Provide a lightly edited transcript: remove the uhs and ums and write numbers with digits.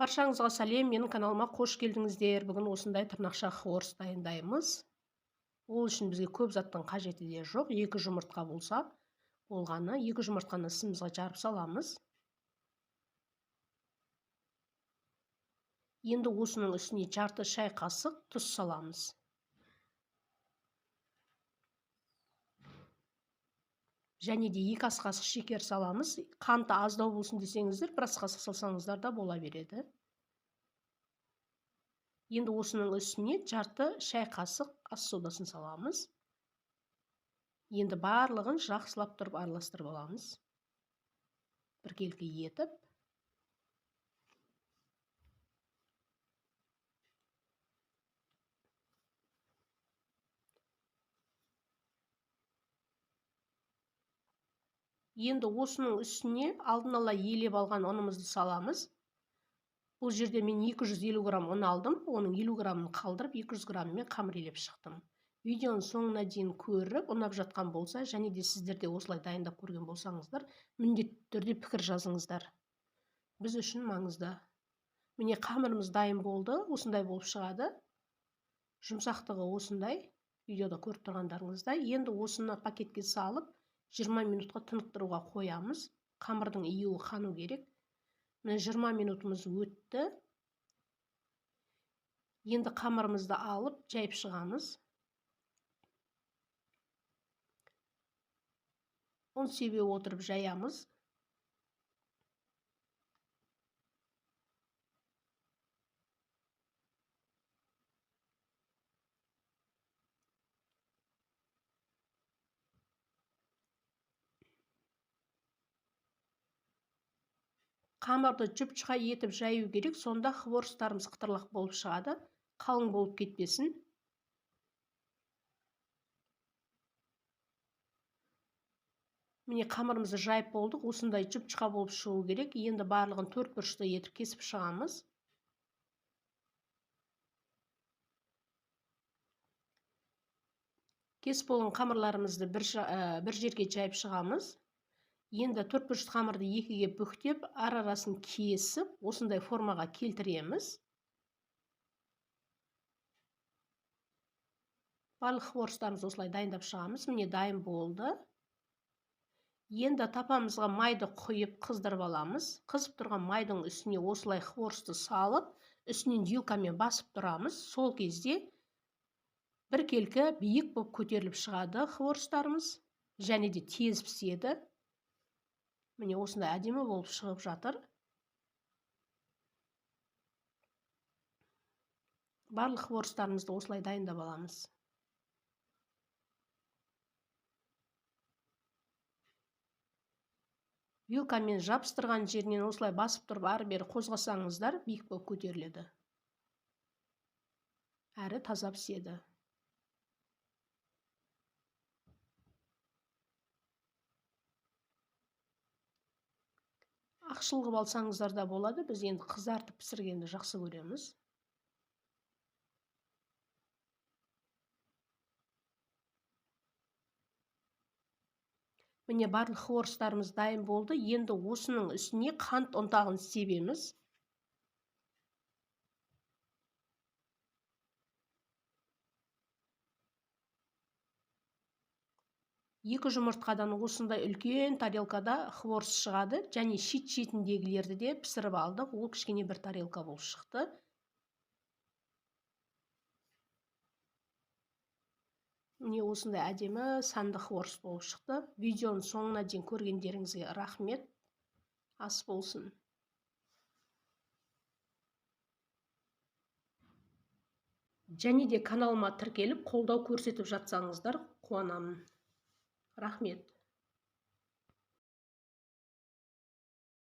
Баршаңызға сәлем, менің каналыма қош келдіңіздер. Бүгін осындай тырнақша хворс дайындаймыз. Ол үшін бізге көп заттың қажеті де жоқ. 2 жұмыртқа болса болғаны. 2 жұмыртқаны сымызға жарып саламыз. Енді осының үстіне жарты шай қасық тұз саламыз. Және де 2 ас қасық шекер саламыз. Қанты аздау болсын десеңіздер, 1 ас қасық салсаңыздар да бола береді. Енді осының үстіне жарты шай қасық ас содасын саламыз. Енді барлығын жақсылап тұрып араластырып аламыз. Біркелкі етіп. Енді осының үстіне алдын ала елеп алған ұнымызды саламыз. Бұл жерде мен 250 грамм ұн алдым. Оның 50 граммын қалдырып, 200 грамммен қамыр елеп шықтым. Видеоның соңына дейін көріп, ұнап жатқан болса, және де сіздер де осылай дайындап көрген болсаңыздар, міндетті түрде пікір жазыңыздар. Біз үшін маңызды. Міне қамырымыз дайын болды, осындай болып шығады. Жұмсақтығы осындай, видеода көріп тұрғандарыңыздай. Енді осыны пакетке салып, 20 минутқа тынықтыруға қоямыз. Қамырдың июі қану керек. Міне 20 минутымыз өтті. Енді қамырымызды алып, жайып шығамыз. ұн себе отырып жаямыз. Қамырды жұп-жұқа етіп жаю керек, сонда хворстарымыз қытырлақ болып шығады, қалың болып кетпесін. Міне қамырымызды жайып болдық, осындай жұп-жұқа болып шығу керек. Енді барлығын 4 бұрышты етіп кесіп шығамыз. Кесіп болған қамырларымызды бір жерге жайып шығамыз. Енді 4 бұрышты қамырды 2-ге бүктеп, арасын кесіп, осындай формаға келтіреміз. Барлық хворстарымызды осылай дайындап шығамыз. Міне дайын болды. Енді тапамызға майды құйып қыздырып аламыз. Қызып тұрған майдың үстіне осылай хворсты салып, үстінен вилкамен басып тұрамыз. Сол кезде біркелкі биік болып көтеріліп шығады хворстарымыз, және де тез піседі. Міне осындай әдемі болып шығып жатыр. Барлық хворстарымызды осылай дайындап аламыз. Вилкамен жабыстырған жерінен осылай басып тұрып, ары-бері қозғасаңыздар, биік болып көтеріледі. Әрі таза піседі. Ақшыл қылып алсаңыздар да болады. Біз енді қызартып пісіргенді жақсы көреміз. Міне барлық хворстарымыз дайын болды. Енді осының үстіне қант ұнтағын себеміз. Екі жұмыртқадан осындай үлкен тарелкада хворс шығады, және шет-шетіндегілерді де пісіріп алдық. Ол кішкене бір тарелка болып шықты. Міне осындай әдемі сәнді хворс болып шықты. Видеоның соңына дейін көргендеріңізге рахмет. Ас болсын. Және де каналыма тіркеліп, қолдау көрсетіп жатсаңыздар қуанамын. Рахмет.